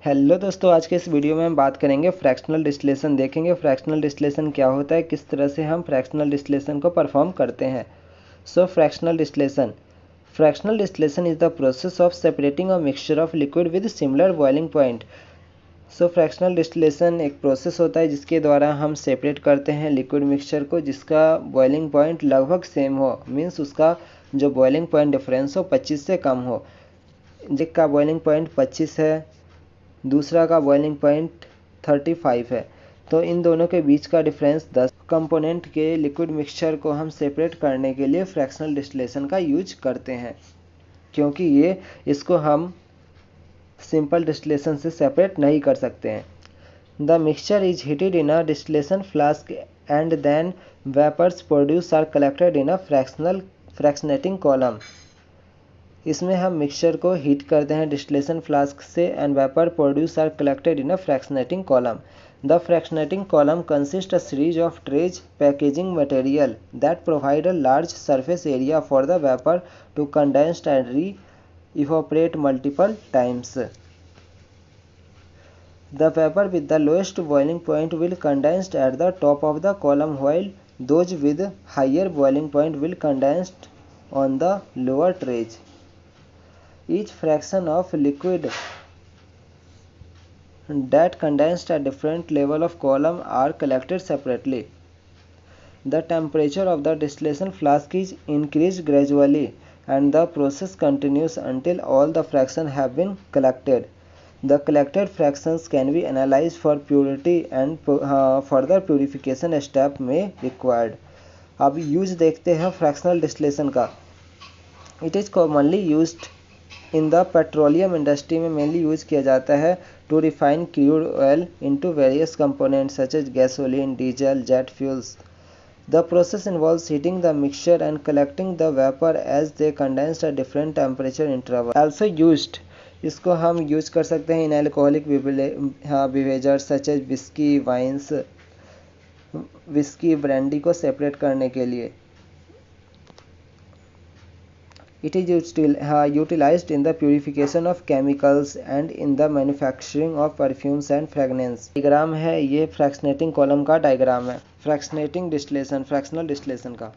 Hello दोस्तों, आज के इस वीडियो में हम बात करेंगे फ्रैक्शनल डिस्टिलेशन। देखेंगे फ्रैक्शनल डिस्टिलेशन क्या होता है, किस तरह से हम फ्रैक्शनल डिस्टिलेशन को परफॉर्म करते हैं। Fractional distillation is the process of separating a mixture of liquid with similar boiling point. Fractional distillation एक प्रोसेस होता है जिसके द्वारा हम सेपरेट करते हैं लिक्विड मिक्सचर को जिसका बॉइलिंग पॉइंट लगभग सेम हो, मीन्स उसका जो बॉइलिंग पॉइंट डिफरेंस हो 25 से कम हो। एक का बॉइलिंग पॉइंट 25 है, दूसरा का बॉइलिंग पॉइंट 35 है, तो इन दोनों के बीच का डिफरेंस 10। कंपोनेंट के लिक्विड मिक्सचर को हम सेपरेट करने के लिए फ्रैक्शनल डिस्टिलेशन का यूज करते हैं, क्योंकि इसको हम सिंपल डिस्टिलेशन से सेपरेट नहीं कर सकते हैं। The mixture is heated in a distillation flask and then vapours produce are collected in a fractionating column. इसमें हम मिक्सचर को हीट करते हैं डिस्टिलेशन फ्लास्क से and vapour produce are collected in a fractionating column. The fractionating column consist a series of trays packaging material that provide a large surface area for the vapor to condense and re-evaporate multiple times. The vapor with the lowest boiling point will condense at the top of the column while those with higher boiling point will condense on the lower trays. Each fraction of liquid that condensed at different level of column are collected separately. The temperature of the distillation flask is increased gradually and the process continues until all the fractions have been collected. The collected fractions can be analyzed for purity and further purification step may required. अब use देखते हैं fractional distillation का। It is commonly used in the petroleum industry में mainly use किया जाता है to refine crude oil into various components such as gasoline, diesel, jet fuels. The process involves heating the mixture and collecting the vapour as they condensed at different temperature interval. Also used, इसको हम use कर सकते हैं in alcoholic बिवेजर such as whisky, wines, whisky, brandy को separate करने के लिए। It is utilized in the purification of chemicals and in the manufacturing of perfumes and fragrance. Diagram है ये फ्रैक्शनेटिंग कॉलम का डायग्राम है फ्रैक्शनेटिंग डिस्टिलेशन फ्रैक्शनल डिस्टिलेशन का।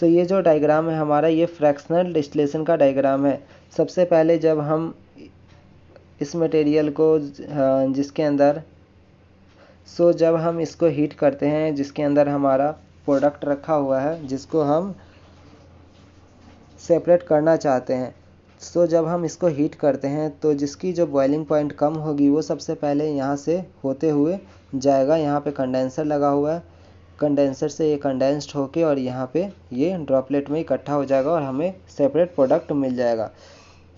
ये जो डायग्राम है हमारा, ये फ्रैक्शनल डिस्टिलेशन का डायग्राम है। सबसे पहले जब हम इस मटेरियल को जिसके अंदर जब हम इसको हीट करते हैं, जिसके अंदर हमारा प्रोडक्ट रखा हुआ है जिसको हम सेपरेट करना चाहते हैं, जब हम इसको हीट करते हैं तो जिसकी जो बॉइलिंग पॉइंट कम होगी वो सबसे पहले यहाँ से होते हुए जाएगा। यहाँ पे कंडेंसर लगा हुआ है, कंडेंसर से ये कंडेंस्ड होके और यहाँ पे ये ड्रॉपलेट में इकट्ठा हो जाएगा और हमें सेपरेट प्रोडक्ट मिल जाएगा।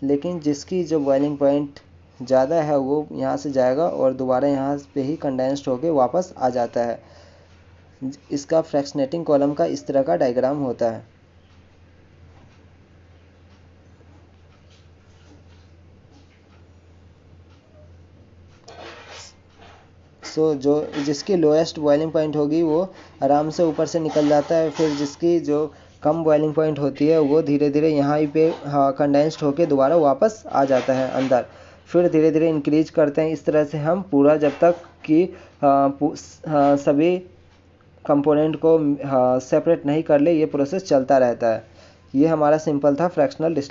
लेकिन जिसकी जो बॉइलिंग पॉइंट ज़्यादा है वो यहाँ से जाएगा और दोबारा यहाँ पे ही कंडेंस्ड होके वापस आ जाता है। इसका फ्रैक्शनेटिंग कॉलम का इस तरह का डायग्राम होता है। जो जिसकी लोएस्ट बॉइलिंग पॉइंट होगी वो आराम से ऊपर से निकल जाता है, फिर जिसकी जो कम बॉइलिंग पॉइंट होती है वो धीरे धीरे यहाँ पे कंडेंस्ड होके दोबारा वापस आ जाता है अंदर। फिर धीरे धीरे इंक्रीज करते हैं। इस तरह से हम पूरा जब तक कि सभी कंपोनेंट को सेपरेट नहीं कर ले, ये प्रोसेस चलता रहता है। ये हमारा सिंपल था फ्रैक्शनल डिस्टिलेशन।